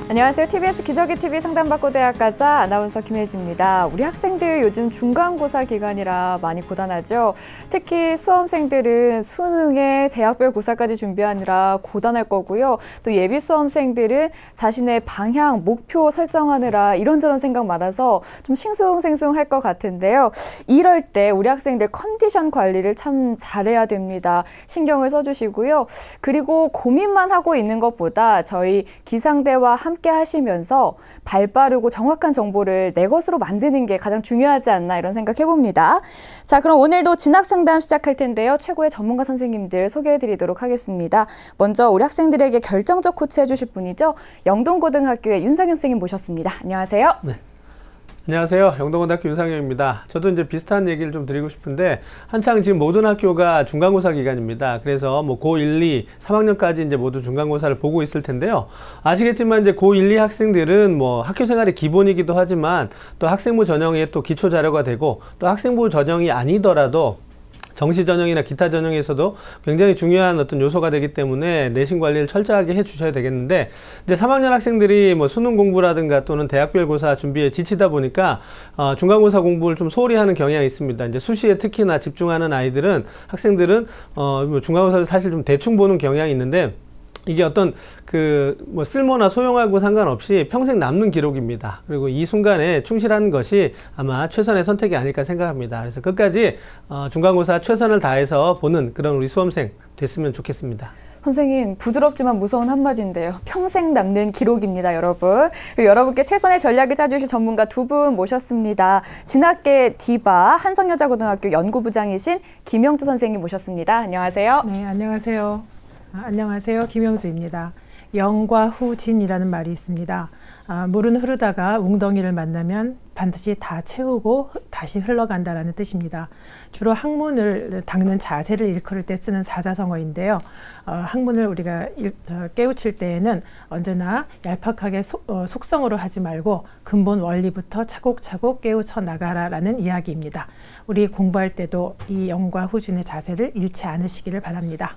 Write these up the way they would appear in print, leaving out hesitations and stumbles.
안녕하세요. TBS 기저귀 TV 상담받고 대학가자 아나운서 김혜지입니다. 우리 학생들 요즘 중간고사 기간이라 많이 고단하죠. 특히 수험생들은 수능에 대학별 고사까지 준비하느라 고단할 거고요. 또 예비 수험생들은 자신의 방향, 목표 설정하느라 이런저런 생각 많아서 좀 싱숭생숭할 것 같은데요. 이럴 때 우리 학생들 컨디션 관리를 참 잘해야 됩니다. 신경을 써주시고요. 그리고 고민만 하고 있는 것보다 저희 기상대와 함께 하시면서 발빠르고 정확한 정보를 내 것으로 만드는 게 가장 중요하지 않나 이런 생각 해봅니다. 자, 그럼 오늘도 진학 상담 시작할 텐데요. 최고의 전문가 선생님들 소개해드리도록 하겠습니다. 먼저 우리 학생들에게 결정적 코치 해주실 분이죠. 영동고등학교의 윤상현 선생님 모셨습니다. 안녕하세요. 네. 안녕하세요. 영동고등학교 윤상현입니다. 저도 이제 비슷한 얘기를 좀 드리고 싶은데 한창 지금 모든 학교가 중간고사 기간입니다. 그래서 뭐 고1, 2, 3학년까지 이제 모두 중간고사를 보고 있을 텐데요. 아시겠지만 이제 고1, 2 학생들은 뭐 학교 생활의 기본이기도 하지만 또 학생부 전형의 또 기초 자료가 되고 또 학생부 전형이 아니더라도 정시 전형이나 기타 전형에서도 굉장히 중요한 어떤 요소가 되기 때문에 내신 관리를 철저하게 해 주셔야 되겠는데, 이제 3학년 학생들이 뭐 수능 공부라든가 또는 대학별 고사 준비에 지치다 보니까 중간고사 공부를 좀 소홀히 하는 경향이 있습니다. 이제 수시에 특히나 집중하는 아이들은, 학생들은 뭐 중간고사를 사실 좀 대충 보는 경향이 있는데, 이게 어떤 뭐 쓸모나 소용하고 상관없이 평생 남는 기록입니다. 그리고 이 순간에 충실하는 것이 아마 최선의 선택이 아닐까 생각합니다. 그래서 끝까지 중간고사 최선을 다해서 보는 그런 우리 수험생 됐으면 좋겠습니다. 선생님, 부드럽지만 무서운 한마디인데요. 평생 남는 기록입니다, 여러분. 그리고 여러분께 최선의 전략을 짜주실 전문가 두 분 모셨습니다. 진학계 디바 한성여자고등학교 연구부장이신 김영주 선생님 모셨습니다. 안녕하세요. 네, 안녕하세요. 안녕하세요. 김영주입니다. 영과 후진이라는 말이 있습니다. 물은 흐르다가 웅덩이를 만나면 반드시 다 채우고 다시 흘러간다라는 뜻입니다. 주로 학문을 닦는 자세를 일컬을 때 쓰는 사자성어인데요. 학문을 우리가 깨우칠 때에는 언제나 얄팍하게 속성으로 하지 말고 근본 원리부터 차곡차곡 깨우쳐 나가라라는 이야기입니다. 우리 공부할 때도 이 영과 후진의 자세를 잃지 않으시기를 바랍니다.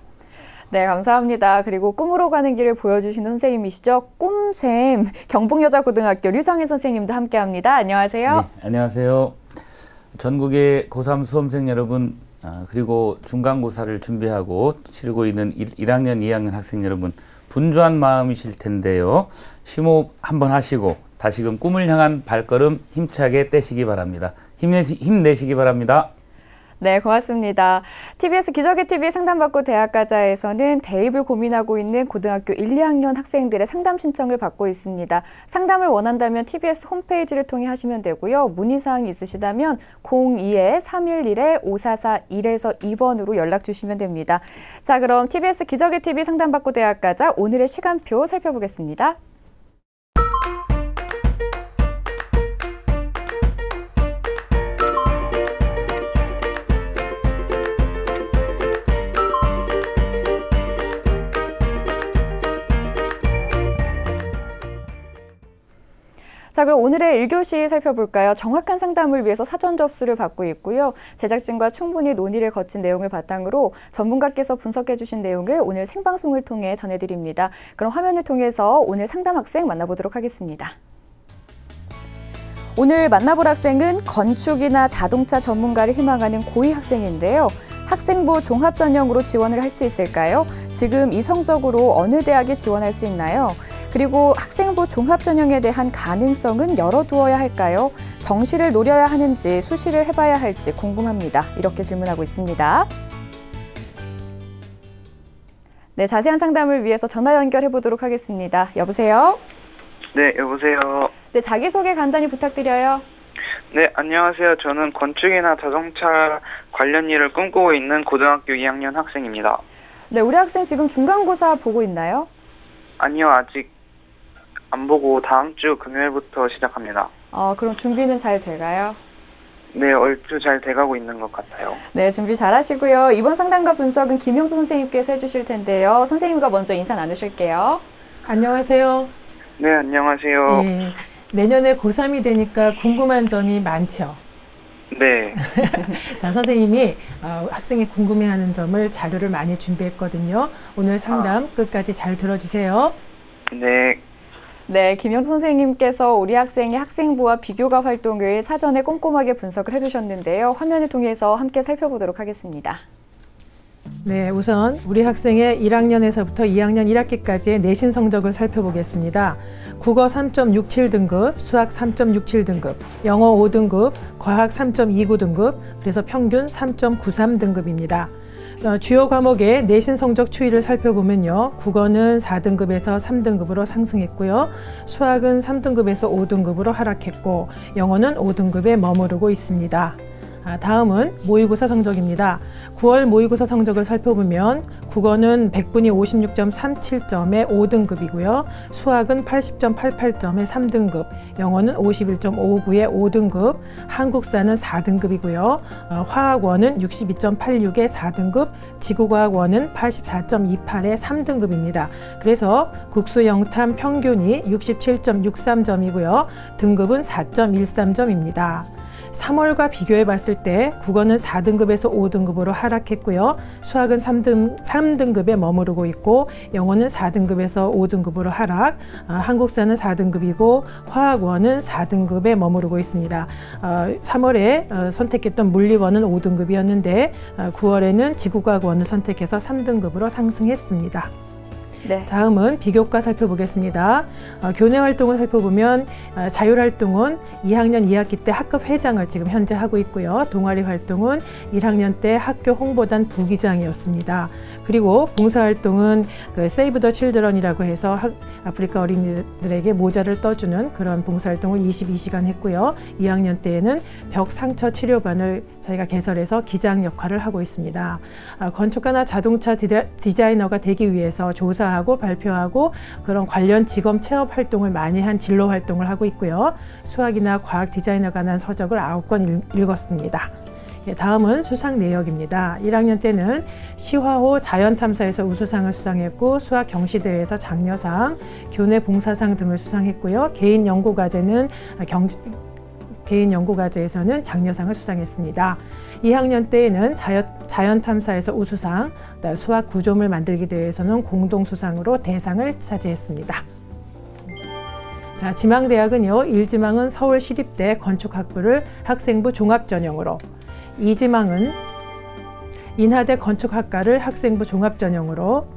네, 감사합니다. 그리고 꿈으로 가는 길을 보여주시는 선생님이시죠. 꿈샘 경북여자고등학교 류성일 선생님도 함께합니다. 안녕하세요. 네, 안녕하세요. 전국의 고3 수험생 여러분, 그리고 중간고사를 준비하고 치르고 있는 1학년, 2학년 학생 여러분, 분주한 마음이실 텐데요. 심호흡 한번 하시고 다시금 꿈을 향한 발걸음 힘차게 떼시기 바랍니다. 힘내시기 바랍니다. 네, 고맙습니다. TBS 기저귀 TV 상담받고 대학가자에서는 대입을 고민하고 있는 고등학교 1, 2학년 학생들의 상담 신청을 받고 있습니다. 상담을 원한다면 TBS 홈페이지를 통해 하시면 되고요. 문의사항이 있으시다면 02-311-5441에서 2번으로 연락 주시면 됩니다. 자, 그럼 TBS 기저귀 TV 상담받고 대학가자 오늘의 시간표 살펴보겠습니다. 자, 그럼 오늘의 1교시 살펴볼까요? 정확한 상담을 위해서 사전 접수를 받고 있고요. 제작진과 충분히 논의를 거친 내용을 바탕으로 전문가께서 분석해 주신 내용을 오늘 생방송을 통해 전해드립니다. 그럼 화면을 통해서 오늘 상담 학생 만나보도록 하겠습니다. 오늘 만나볼 학생은 건축이나 자동차 전문가를 희망하는 고2 학생인데요. 학생부 종합전형으로 지원을 할 수 있을까요? 지금 이 성적으로 어느 대학에 지원할 수 있나요? 그리고 학생부 종합전형에 대한 가능성은 열어두어야 할까요? 정시를 노려야 하는지 수시를 해봐야 할지 궁금합니다. 이렇게 질문하고 있습니다. 네, 자세한 상담을 위해서 전화 연결해 보도록 하겠습니다. 여보세요? 네, 여보세요. 네, 자기소개 간단히 부탁드려요. 네, 안녕하세요. 저는 건축이나 자동차 관련 일을 꿈꾸고 있는 고등학교 2학년 학생입니다. 네, 우리 학생 지금 중간고사 보고 있나요? 아니요, 아직 안 보고 다음 주 금요일부터 시작합니다. 그럼 준비는 잘 돼가요? 네, 얼추 잘 돼가고 있는 것 같아요. 네, 준비 잘 하시고요. 이번 상담과 분석은 김영주 선생님께서 해주실 텐데요. 선생님과 먼저 인사 나누실게요. 안녕하세요. 네, 안녕하세요. 네, 내년에 고3이 되니까 궁금한 점이 많죠? 네. 자, 선생님이 학생이 궁금해하는 점을 자료를 많이 준비했거든요. 오늘 상담 끝까지 잘 들어주세요. 네. 네, 김영주 선생님께서 우리 학생의 학생부와 비교과 활동을 사전에 꼼꼼하게 분석을 해주셨는데요. 화면을 통해서 함께 살펴보도록 하겠습니다. 네, 우선 우리 학생의 1학년에서부터 2학년 1학기까지의 내신 성적을 살펴보겠습니다. 국어 3.67등급, 수학 3.67등급, 영어 5등급, 과학 3.29등급, 그래서 평균 3.93등급입니다. 주요 과목의 내신 성적 추이를 살펴보면요. 국어는 4등급에서 3등급으로 상승했고요. 수학은 3등급에서 5등급으로 하락했고, 영어는 5등급에 머무르고 있습니다. 다음은 모의고사 성적입니다. 9월 모의고사 성적을 살펴보면 국어는 100분이 56.37점의 5등급이고요. 수학은 80.88점의 3등급, 영어는 51.59의 5등급, 한국사는 4등급이고요. 화학원은 62.86의 4등급, 지구과학원은 84.28의 3등급입니다. 그래서 국수 영탐 평균이 67.63점이고요. 등급은 4.13점입니다. 3월과 비교해 봤을 때 국어는 4등급에서 5등급으로 하락했고요. 수학은 3등급에 머무르고 있고, 영어는 4등급에서 5등급으로 하락, 한국사는 4등급이고 화학원은 4등급에 머무르고 있습니다. 3월에 선택했던 물리원은 5등급이었는데 9월에는 지구과학원을 선택해서 3등급으로 상승했습니다. 네. 다음은 비교과 살펴보겠습니다. 교내 활동을 살펴보면 자율활동은 2학년 2학기 때 학급 회장을 지금 현재 하고 있고요. 동아리 활동은 1학년 때 학교 홍보단 부기장이었습니다. 그리고 봉사활동은 그 세이브 더 칠드런이라고 해서 아프리카 어린이들에게 모자를 떠주는 그런 봉사활동을 22시간 했고요. 2학년 때에는 벽 상처 치료반을 저희가 개설해서 기장 역할을 하고 있습니다. 건축가나 자동차 디자이너가 되기 위해서 조사하고 발표하고 그런 관련 직업 체험 활동을 많이 한 진로 활동을 하고 있고요. 수학이나 과학 디자이너에 관한 서적을 9권 읽었습니다. 다음은 수상 내역입니다. 1학년 때는 시화호 자연탐사에서 우수상을 수상했고, 수학 경시대회에서 장려상, 교내 봉사상 등을 수상했고요. 개인 연구과제에서는 장려상을 수상했습니다. 2학년 때에는 자연탐사에서 우수상, 수학 구조물 만들기 대회에서는 공동수상으로 대상을 차지했습니다. 자, 지망대학은요. 1지망은 서울시립대 건축학부를 학생부 종합전형으로, 2지망은 인하대 건축학과를 학생부 종합전형으로,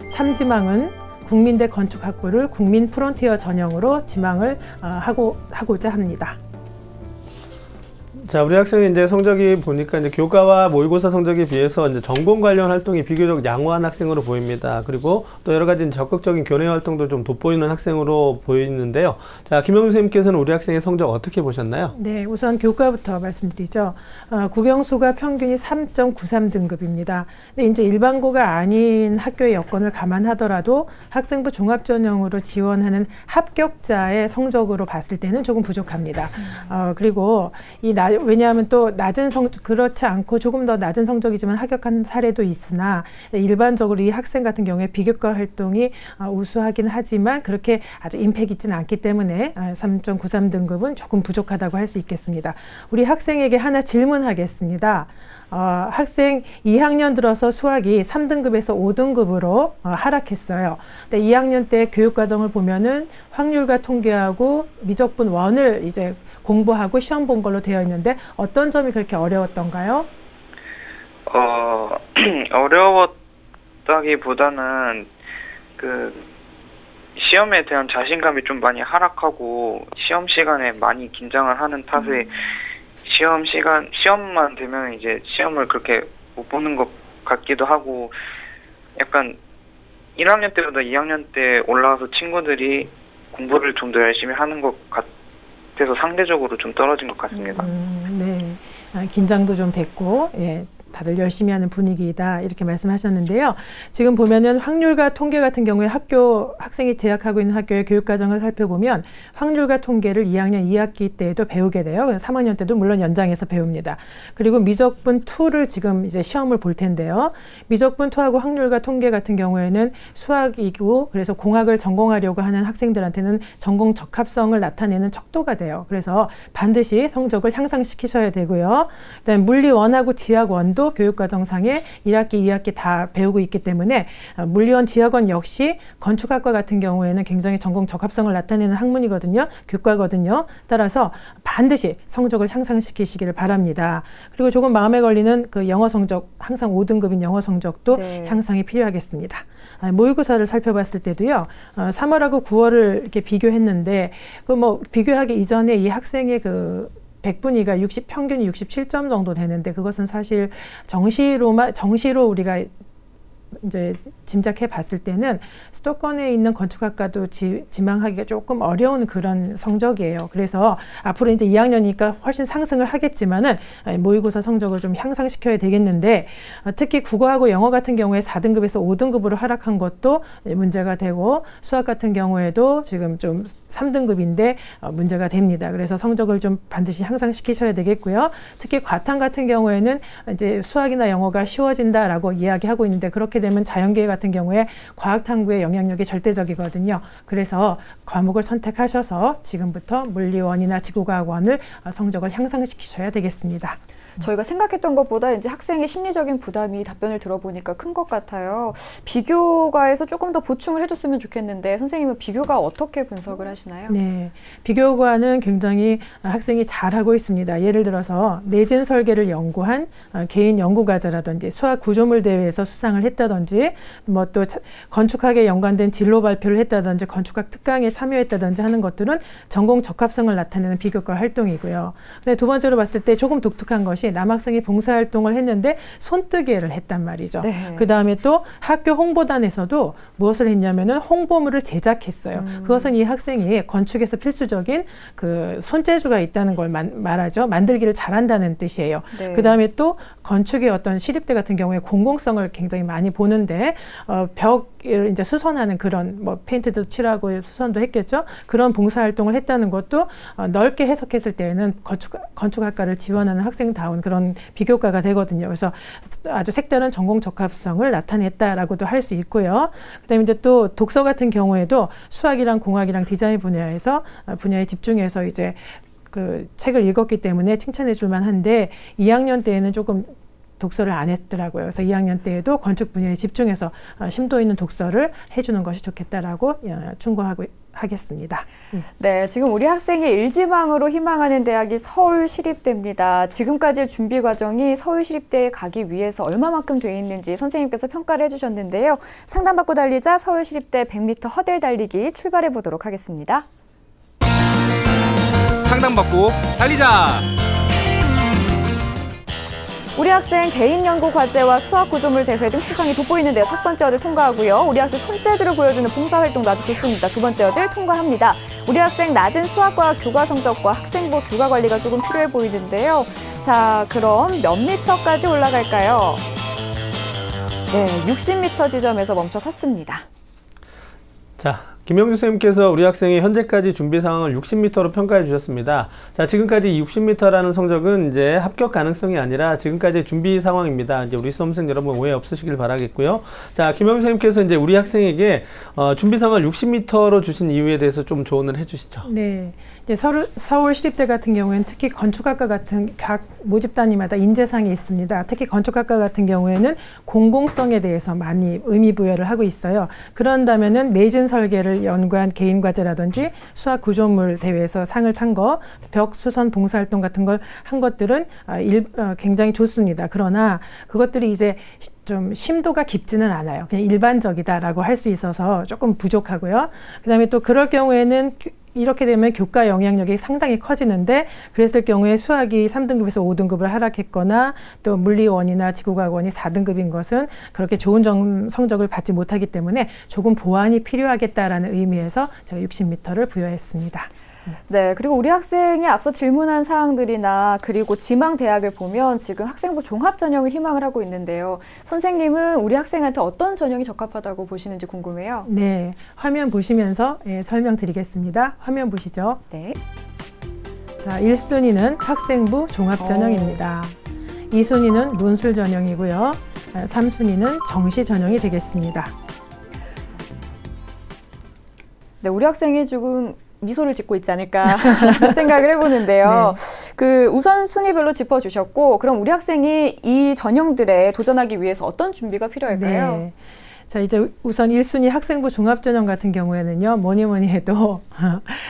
3지망은 국민대 건축학부를 국민 프론티어 전형으로 지망을 하고자 합니다. 자, 우리 학생이 이제 성적이 보니까 이제 교과와 모의고사 성적에 비해서 이제 전공 관련 활동이 비교적 양호한 학생으로 보입니다. 그리고 또 여러 가지 적극적인 교내 활동도 좀 돋보이는 학생으로 보이는데요. 자, 김영주 선생님께서는 우리 학생의 성적 어떻게 보셨나요? 네, 우선 교과부터 말씀드리죠. 국영수가 평균이 3.93등급입니다. 근데 이제 일반고가 아닌 학교의 여건을 감안하더라도 학생부 종합전형으로 지원하는 합격자의 성적으로 봤을 때는 조금 부족합니다. 그리고 왜냐하면 또 그렇지 않고 조금 더 낮은 성적이지만 합격한 사례도 있으나, 일반적으로 이 학생 같은 경우에 비교과 활동이 우수하긴 하지만 그렇게 아주 임팩 있지는 않기 때문에 3.93등급은 조금 부족하다고 할 수 있겠습니다. 우리 학생에게 하나 질문하겠습니다. 학생 2학년 들어서 수학이 3등급에서 5등급으로 하락했어요. 근데 2학년 때 교육과정을 보면은 확률과 통계하고 미적분 1을 이제 공부하고 시험 본 걸로 되어 있는데 어떤 점이 그렇게 어려웠던가요? 어려웠다기보다는 그 시험에 대한 자신감이 좀 많이 하락하고 시험 시간에 많이 긴장을 하는 탓에 시험만 되면 이제 시험을 그렇게 못 보는 것 같기도 하고, 약간 1학년 때보다 2학년 때 올라와서 친구들이 공부를 좀 더 열심히 하는 것 같아서 상대적으로 좀 떨어진 것 같습니다. 네, 긴장도 좀 됐고, 예. 다들 열심히 하는 분위기이다 이렇게 말씀하셨는데요. 지금 보면은 확률과 통계 같은 경우에 학생이 재학하고 있는 학교의 교육과정을 살펴보면 확률과 통계를 2학년 2학기 때에도 배우게 돼요. 3학년 때도 물론 연장해서 배웁니다. 그리고 미적분 2를 지금 이제 시험을 볼 텐데요. 미적분 2하고 확률과 통계 같은 경우에는 수학이고, 그래서 공학을 전공하려고 하는 학생들한테는 전공 적합성을 나타내는 척도가 돼요. 그래서 반드시 성적을 향상시키셔야 되고요. 그다음에 물리 1하고 지학 1도 지금도 교육과정상에 1학기, 2학기 다 배우고 있기 때문에 물리원, 지역원 역시 건축학과 같은 경우에는 굉장히 전공 적합성을 나타내는 학문이거든요. 교과거든요. 따라서 반드시 성적을 향상시키시기를 바랍니다. 그리고 조금 마음에 걸리는 그 영어 성적, 항상 5등급인 영어 성적도 네. 향상이 필요하겠습니다. 모의고사를 살펴봤을 때도요, 3월하고 9월을 이렇게 비교했는데, 그 뭐 비교하기 이전에 이 학생의 그 100분위가 평균이 67점 정도 되는데, 그것은 사실 정시로 우리가 이제 짐작해 봤을 때는 수도권에 있는 건축학과도 지망하기가 조금 어려운 그런 성적이에요. 그래서 앞으로 이제 2학년이니까 훨씬 상승을 하겠지만은 모의고사 성적을 좀 향상시켜야 되겠는데, 특히 국어하고 영어 같은 경우에 4등급에서 5등급으로 하락한 것도 문제가 되고, 수학 같은 경우에도 지금 좀 3등급인데 문제가 됩니다. 그래서 성적을 좀 반드시 향상시키셔야 되겠고요. 특히 과탐 같은 경우에는 이제 수학이나 영어가 쉬워진다라고 이야기하고 있는데, 그렇게 되면 자연계열 같은 경우에 과학탐구의 영향력이 절대적이거든요. 그래서 과목을 선택하셔서 지금부터 물리원이나 지구과학원을 성적을 향상시키셔야 되겠습니다. 저희가 생각했던 것보다 이제 학생의 심리적인 부담이 답변을 들어보니까 큰 것 같아요. 비교과에서 조금 더 보충을 해줬으면 좋겠는데, 선생님은 비교과 어떻게 분석을 하시나요? 네, 비교과는 굉장히 학생이 잘하고 있습니다. 예를 들어서 내진 설계를 연구한 개인 연구과제라든지 수학 구조물 대회에서 수상을 했다든지, 뭐 또 건축학에 연관된 진로 발표를 했다든지 건축학 특강에 참여했다든지 하는 것들은 전공 적합성을 나타내는 비교과 활동이고요. 근데 두 번째로 봤을 때 조금 독특한 것이, 남학생이 봉사활동을 했는데 손뜨개를 했단 말이죠. 네. 그 다음에 또 학교 홍보단에서도 무엇을 했냐면은 홍보물을 제작했어요. 그것은 이 학생이 건축에서 필수적인 그 손재주가 있다는 걸 말하죠. 만들기를 잘한다는 뜻이에요. 네. 그 다음에 또 건축의 어떤 시립대 같은 경우에 공공성을 굉장히 많이 보는데, 벽을 이제 수선하는 그런 뭐 페인트도 칠하고 수선도 했겠죠. 그런 봉사활동을 했다는 것도 넓게 해석했을 때에는 건축학과를 지원하는 학생다운 그런 비교과가 되거든요. 그래서 아주 색다른 전공 적합성을 나타냈다라고도 할 수 있고요. 그다음에 이제 또 독서 같은 경우에도 수학이랑 공학이랑 디자인 분야에 집중해서 이제 그 책을 읽었기 때문에 칭찬해 줄 만한데, 2학년 때에는 조금 독서를 안 했더라고요. 그래서 2학년 때에도 건축 분야에 집중해서 심도 있는 독서를 해주는 것이 좋겠다라고 충고하고 하겠습니다. 네, 지금 우리 학생이 일지망으로 희망하는 대학이 서울시립대입니다. 지금까지의 준비 과정이 서울시립대에 가기 위해서 얼마만큼 돼 있는지 선생님께서 평가를 해주셨는데요. 상담받고 달리자 서울시립대 100m 허들 달리기 출발해 보도록 하겠습니다. 상담받고 달리자! 우리 학생 개인 연구 과제와 수학 구조물 대회 등 수상이 돋보이는데요. 첫 번째 허들 통과하고요. 우리 학생 손재주를 보여주는 봉사활동도 아주 좋습니다. 두 번째 허들 통과합니다. 우리 학생 낮은 수학과 교과 성적과 학생부 교과 관리가 조금 필요해 보이는데요. 자, 그럼 몇 미터까지 올라갈까요? 네, 60m 지점에서 멈춰 섰습니다. 자, 김영주 선생님께서 우리 학생의 현재까지 준비 상황을 60m로 평가해 주셨습니다. 자, 지금까지 60m라는 성적은 이제 합격 가능성이 아니라 지금까지의 준비 상황입니다. 이제 우리 수험생 여러분 오해 없으시길 바라겠고요. 자, 김영주 선생님께서 이제 우리 학생에게 준비 상황을 60m로 주신 이유에 대해서 좀 조언을 해 주시죠. 네. 이제 서울시립대 같은 경우에는 특히 건축학과 같은 각 모집단위마다 인재상이 있습니다. 특히 건축학과 같은 경우에는 공공성에 대해서 많이 의미 부여를 하고 있어요. 그런다면은 내진 설계를 연구한 개인 과제라든지 수학 구조물 대회에서 상을 탄 거, 벽 수선 봉사활동 같은 걸 한 것들은 굉장히 좋습니다. 그러나 그것들이 이제 좀 심도가 깊지는 않아요. 그냥 일반적이다라고 할 수 있어서 조금 부족하고요. 그다음에 또 그럴 경우에는 이렇게 되면 교과 영향력이 상당히 커지는데, 그랬을 경우에 수학이 3등급에서 5등급을 하락했거나 또 물리원이나 지구과학원이 4등급인 것은 그렇게 좋은 성적을 받지 못하기 때문에 조금 보완이 필요하겠다라는 의미에서 제가 60m를 부여했습니다. 네, 그리고 우리 학생이 앞서 질문한 사항들이나 그리고 지망 대학을 보면 지금 학생부 종합 전형을 희망을 하고 있는데요. 선생님은 우리 학생한테 어떤 전형이 적합하다고 보시는지 궁금해요. 네, 화면 보시면서 설명드리겠습니다. 화면 보시죠. 네. 자, 1순위는 학생부 종합 전형입니다. 2순위는 논술 전형이고요. 3순위는 정시 전형이 되겠습니다. 네, 우리 학생이 지금 미소를 짓고 있지 않을까 생각을 해보는데요. 네. 그 우선순위별로 짚어주셨고, 그럼 우리 학생이 이 전형들에 도전하기 위해서 어떤 준비가 필요할까요? 네. 자, 이제 우선 1순위 학생부 종합전형 같은 경우에는요, 뭐니 해도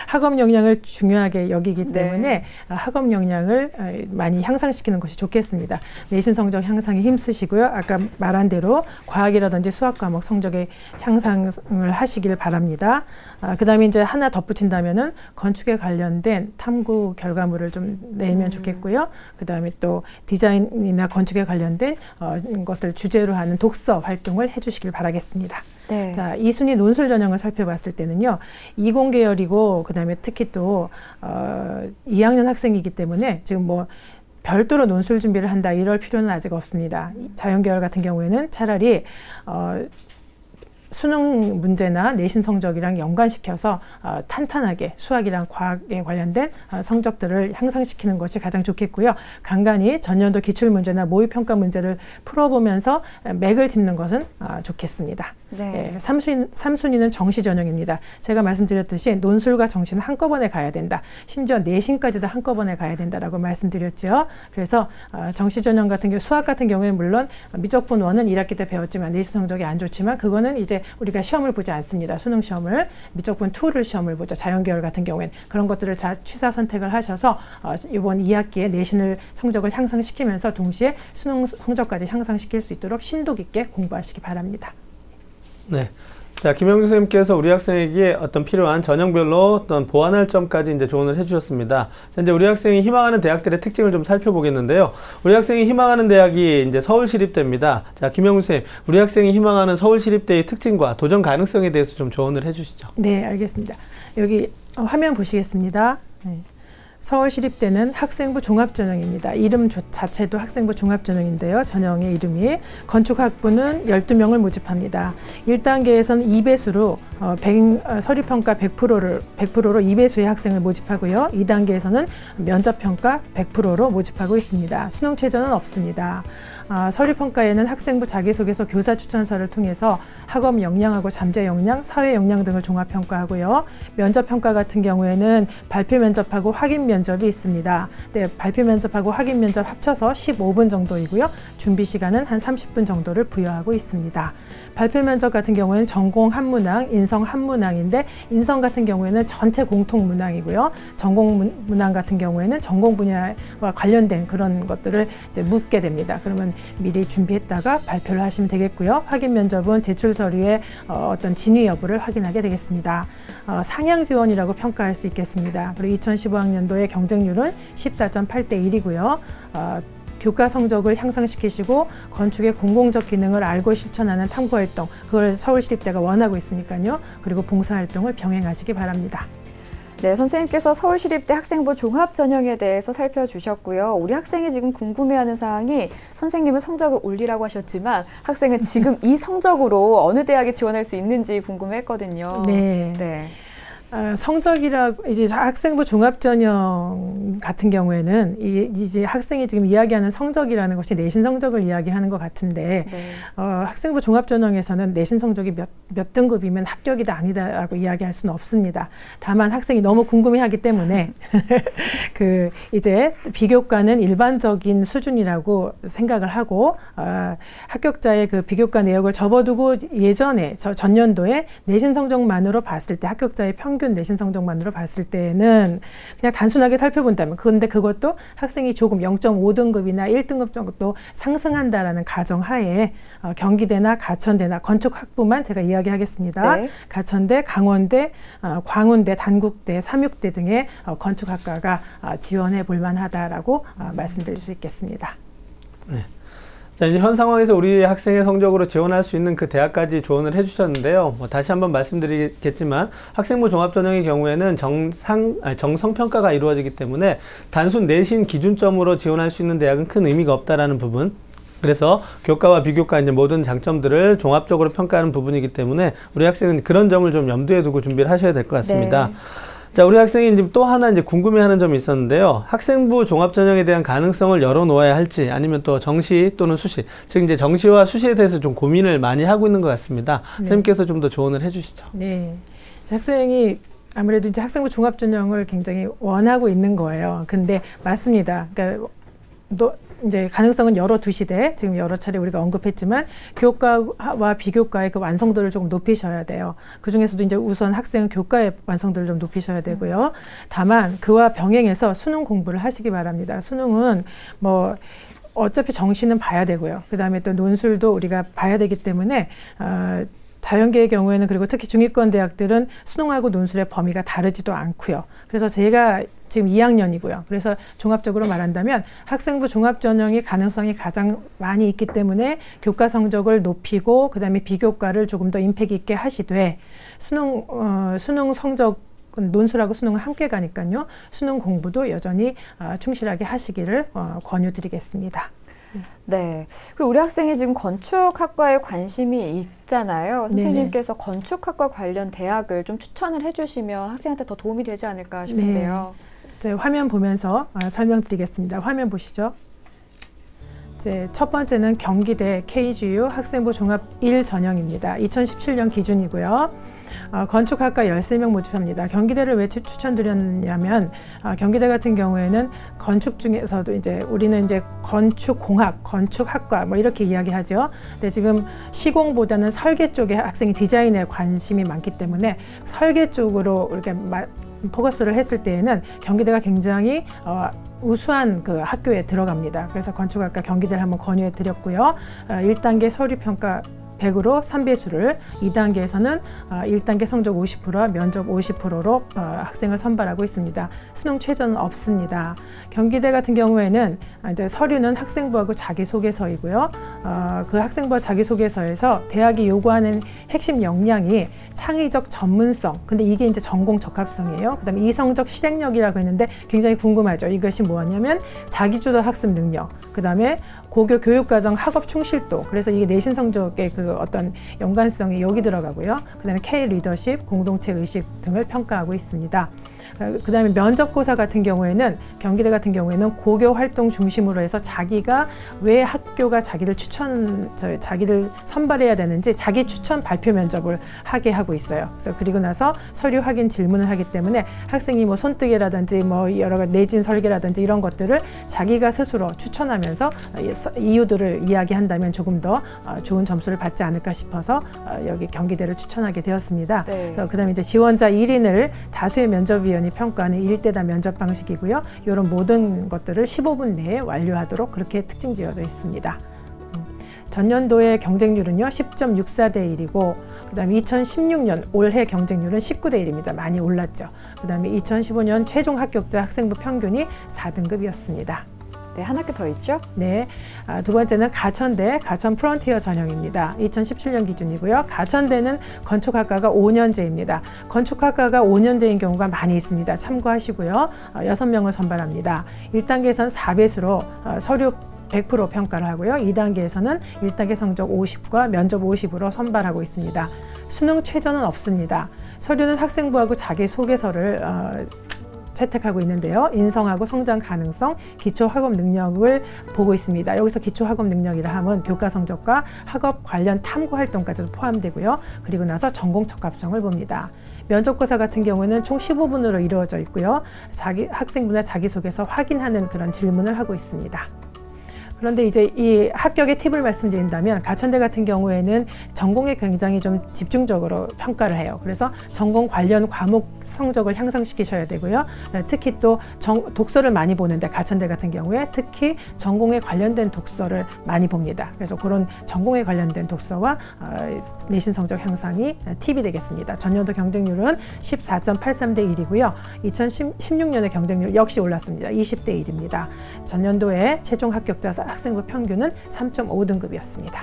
학업 역량을 중요하게 여기기 때문에 네. 학업 역량을 많이 향상시키는 것이 좋겠습니다. 내신 성적 향상에 힘쓰시고요. 아까 말한 대로 과학이라든지 수학 과목 성적의 향상을 하시길 바랍니다. 그 다음에 이제 하나 덧붙인다면은 건축에 관련된 탐구 결과물을 좀 내면 좋겠고요. 그 다음에 또 디자인이나 건축에 관련된 것을 주제로 하는 독서 활동을 해주시길 바랍니다. 네. 자, 2순위 논술 전형을 살펴봤을 때는요, 이공계열이고 그다음에 특히 또 2학년 학생이기 때문에 지금 뭐 별도로 논술 준비를 한다 이럴 필요는 아직 없습니다. 자연계열 같은 경우에는 차라리 수능 문제나 내신 성적이랑 연관시켜서 탄탄하게 수학이랑 과학에 관련된 성적들을 향상시키는 것이 가장 좋겠고요. 간간히 전년도 기출문제나 모의평가 문제를 풀어보면서 맥을 짚는 것은 좋겠습니다. 네. 3순위는 정시 전형입니다. 제가 말씀드렸듯이 논술과 정시는 한꺼번에 가야 된다. 심지어 내신까지도 한꺼번에 가야 된다라고 말씀드렸죠. 그래서 정시 전형 같은 경우, 수학 같은 경우에는 물론 미적분 1은 1학기 때 배웠지만 내신 성적이 안 좋지만 그거는 이제 우리가 시험을 보지 않습니다. 수능 시험을. 미적분 2를 시험을 보죠. 자연계열 같은 경우에는. 그런 것들을 취사 선택을 하셔서 이번 2학기에 내신을 성적을 향상시키면서 동시에 수능 성적까지 향상시킬 수 있도록 심도 깊게 공부하시기 바랍니다. 네. 자, 김영주 선생님께서 우리 학생에게 어떤 필요한 전형별로 어떤 보완할 점까지 이제 조언을 해주셨습니다. 자, 이제 우리 학생이 희망하는 대학들의 특징을 좀 살펴보겠는데요. 우리 학생이 희망하는 대학이 이제 서울시립대입니다. 자, 김영주 선생님, 우리 학생이 희망하는 서울시립대의 특징과 도전 가능성에 대해서 좀 조언을 해주시죠. 네, 알겠습니다. 여기 화면 보시겠습니다. 네. 서울시립대는 학생부 종합전형입니다. 이름 자체도 학생부 종합전형인데요. 전형의 이름이 건축학부는 12명을 모집합니다. 1단계에서는 2배수로 서류평가 100%로 2배수의 학생을 모집하고요. 2단계에서는 면접평가 100%로 모집하고 있습니다. 수능 최저는 없습니다. 서류평가에는 학생부 자기소개서 교사 추천서를 통해서 학업 역량하고 잠재 역량, 사회 역량 등을 종합평가하고요. 면접평가 같은 경우에는 발표 면접하고 확인 면접이 있습니다. 네, 발표 면접하고 확인 면접 합쳐서 15분 정도이고요. 준비 시간은 한 30분 정도를 부여하고 있습니다. 발표 면접 같은 경우에는 전공 한 문항, 인성 한 문항인데 인성 같은 경우에는 전체 공통 문항이고요. 전공 문항 같은 경우에는 전공 분야와 관련된 그런 것들을 이제 묻게 됩니다. 그러면 미리 준비했다가 발표를 하시면 되겠고요. 확인 면접은 제출 서류의 어떤 진위 여부를 확인하게 되겠습니다. 상향 지원이라고 평가할 수 있겠습니다. 그리고 2015학년도의 경쟁률은 14.8대 1이고요. 교과 성적을 향상시키시고 건축의 공공적 기능을 알고 실천하는 탐구활동, 그걸 서울시립대가 원하고 있으니까요. 그리고 봉사활동을 병행하시기 바랍니다. 네, 선생님께서 서울시립대 학생부 종합전형에 대해서 살펴주셨고요. 우리 학생이 지금 궁금해하는 사항이 선생님은 성적을 올리라고 하셨지만 학생은 지금 이 성적으로 어느 대학에 지원할 수 있는지 궁금했거든요. 네. 네. 성적이라고 이제 학생부 종합전형 같은 경우에는 이제 학생이 지금 이야기하는 성적이라는 것이 내신 성적을 이야기하는 것 같은데 네. 학생부 종합전형에서는 내신 성적이 몇 등급이면 합격이다 아니다라고 이야기할 수는 없습니다. 다만 학생이 너무 궁금해하기 때문에 그 이제 비교과는 일반적인 수준이라고 생각을 하고 합격자의 그 비교과 내역을 접어두고 예전에 전년도에 내신 성적만으로 봤을 때 합격자의 평균 내신 성적만으로 봤을 때는 그냥 단순하게 살펴본다면 그런데 그것도 학생이 조금 0.5등급이나 1등급 정도 상승한다라는 가정하에 경기대나 가천대나 건축학부만 제가 이야기하겠습니다. 네. 가천대, 강원대, 광운대, 단국대, 삼육대 등의 건축학과가 지원해 볼 만하다라고 말씀드릴 수 있겠습니다. 네. 자, 이제 현 상황에서 우리 학생의 성적으로 지원할 수 있는 그 대학까지 조언을 해주셨는데요. 다시 한번 말씀드리겠지만 학생부 종합전형의 경우에는 정성평가가 이루어지기 때문에 단순 내신 기준점으로 지원할 수 있는 대학은 큰 의미가 없다라는 부분. 그래서 교과와 비교과 이제 모든 장점들을 종합적으로 평가하는 부분이기 때문에 우리 학생은 그런 점을 좀 염두에 두고 준비를 하셔야 될 것 같습니다. 네. 자, 우리 학생이 이제 또 하나 이제 궁금해하는 점이 있었는데요. 학생부 종합전형에 대한 가능성을 열어놓아야 할지 아니면 또 정시 또는 수시, 즉 이제 정시와 수시에 대해서 좀 고민을 많이 하고 있는 것 같습니다. 네. 선생님께서 좀 더 조언을 해주시죠. 네, 학생이 아무래도 이제 학생부 종합전형을 굉장히 원하고 있는 거예요. 근데 맞습니다. 그러니까 이제 가능성은 열어두시되 지금 여러 차례 우리가 언급했지만 교과와 비교과의 그 완성도를 조금 높이셔야 돼요. 그 중에서도 이제 우선 학생 교과의 완성도를 좀 높이셔야 되고요. 다만 그와 병행해서 수능 공부를 하시기 바랍니다. 수능은 뭐 어차피 정시는 봐야 되고요. 그 다음에 또 논술도 우리가 봐야 되기 때문에 자연계의 경우에는 그리고 특히 중위권 대학들은 수능하고 논술의 범위가 다르지도 않고요. 그래서 제가 지금 2학년이고요. 그래서 종합적으로 말한다면 학생부 종합전형이 가능성이 가장 많이 있기 때문에 교과 성적을 높이고 그다음에 비교과를 조금 더 임팩 있게 하시되 수능 성적 논술하고 수능은 함께 가니까요. 수능 공부도 여전히 충실하게 하시기를 권유드리겠습니다. 네. 그리고 우리 학생이 지금 건축학과에 관심이 있잖아요. 선생님께서 건축학과 관련 대학을 좀 추천을 해주시면 학생한테 더 도움이 되지 않을까 싶은데요. 네. 화면 보면서 설명드리겠습니다. 화면 보시죠. 첫 번째는 경기대 KGU 학생부 종합 1 전형입니다. 2017년 기준이고요. 건축학과 13명 모집합니다. 경기대를 왜 추천드렸냐면 경기대 같은 경우에는 건축 중에서도 이제 우리는 이제 건축공학, 건축학과 뭐 이렇게 이야기하죠. 근데 지금 시공보다는 설계 쪽에 학생이 디자인에 관심이 많기 때문에 설계 쪽으로 이렇게 포커스를 했을 때에는 경기대가 굉장히 우수한 그 학교에 들어갑니다. 그래서 건축학과 경기대를 한번 권유해 드렸고요. 1단계 서류평가 100으로 3배수를 2단계에서는 1단계 성적 50%와 면접 50%로 학생을 선발하고 있습니다. 수능 최저는 없습니다. 경기대 같은 경우에는 이제 서류는 학생부하고 자기소개서이고요. 그 학생부와 자기소개서에서 대학이 요구하는 핵심 역량이 창의적 전문성, 근데 이게 이제 전공 적합성이에요. 그다음에 이성적 실행력이라고 했는데 굉장히 궁금하죠. 이것이 뭐냐면 자기주도 학습 능력, 그다음에 고교 교육과정 학업 충실도, 그래서 이게 내신 성적의 그 어떤 연관성이 여기 들어가고요. 그다음에 K 리더십, 공동체 의식 등을 평가하고 있습니다. 그다음에 면접고사 같은 경우에는 경기대 같은 경우에는 고교 활동 중심으로 해서 자기가 왜 학교가 자기를 선발해야 되는지 자기 추천 발표 면접을 하게 하고 있어요. 그래서 그리고 나서 서류 확인 질문을 하기 때문에 학생이 뭐 손뜨개라든지 뭐 여러 가지 내진 설계라든지 이런 것들을 자기가 스스로 추천하면서 이유들을 이야기한다면 조금 더 좋은 점수를 받지 않을까 싶어서 여기 경기대를 추천하게 되었습니다. 네. 그다음에 이제 지원자 1인을 다수의 면접위원이 평가하는 1대다 면접 방식이고요. 이런 모든 것들을 15분 내에 완료하도록 그렇게 특징 지어져 있습니다. 전년도의 경쟁률은요 10.64대 1이고 그다음에 2016년 올해 경쟁률은 19대 1입니다. 많이 올랐죠. 그다음에 2015년 최종 합격자 학생부 평균이 4등급이었습니다. 네, 한 학교 더 있죠? 네, 두 번째는 가천대 가천 프론티어 전형입니다. 2017년 기준이고요. 가천대는 건축학과가 5년제입니다. 건축학과가 5년제인 경우가 많이 있습니다. 참고하시고요. 6명을 선발합니다. 1단계에서는 4배수로 서류 100% 평가를 하고요. 2단계에서는 1단계 성적 50과 면접 50으로 선발하고 있습니다. 수능 최저는 없습니다. 서류는 학생부하고 자기소개서를 채택하고 있는데요. 인성하고 성장 가능성, 기초 학업 능력을 보고 있습니다. 여기서 기초 학업 능력이라 하면 교과 성적과 학업 관련 탐구 활동까지도 포함되고요. 그리고 나서 전공 적합성을 봅니다. 면접고사 같은 경우는 총 15분으로 이루어져 있고요. 학생분의 자기소개서 확인하는 그런 질문을 하고 있습니다. 그런데 이제 이 합격의 팁을 말씀드린다면 가천대 같은 경우에는 전공에 굉장히 좀 집중적으로 평가를 해요. 그래서 전공 관련 과목 성적을 향상시키셔야 되고요. 특히 또 독서를 많이 보는데 가천대 같은 경우에 특히 전공에 관련된 독서를 많이 봅니다. 그래서 그런 전공에 관련된 독서와 내신 성적 향상이 팁이 되겠습니다. 전년도 경쟁률은 14.83대 1이고요. 2016년의 경쟁률 역시 올랐습니다. 20대 1입니다. 전년도에 최종 합격자 학생부 평균은 3.5등급이었습니다.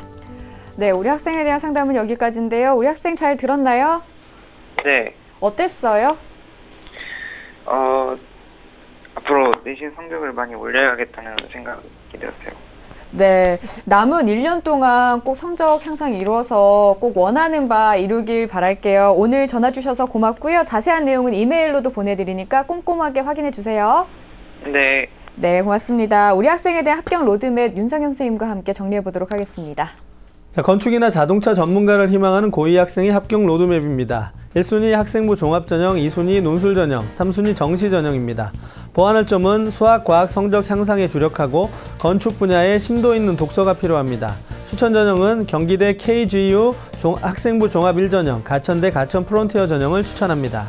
네, 우리 학생에 대한 상담은 여기까지인데요. 우리 학생 잘 들었나요? 네. 어땠어요? 앞으로 내신 성적을 많이 올려야겠다는 생각이 들었어요. 네, 남은 1년 동안 꼭 성적 향상 이루어서 꼭 원하는 바 이루길 바랄게요. 오늘 전화 주셔서 고맙고요. 자세한 내용은 이메일로도 보내드리니까 꼼꼼하게 확인해 주세요. 네. 네, 고맙습니다. 우리 학생에 대한 합격 로드맵 윤성현 선생님과 함께 정리해 보도록 하겠습니다. 자, 건축이나 자동차 전문가를 희망하는 고2 학생의 합격 로드맵입니다. 1순위 학생부 종합전형, 2순위 논술전형, 3순위 정시전형입니다. 보완할 점은 수학, 과학 성적 향상에 주력하고 건축 분야에 심도 있는 독서가 필요합니다. 추천전형은 경기대 KGU 학생부 종합 1전형, 가천대 가천 프론티어 전형을 추천합니다.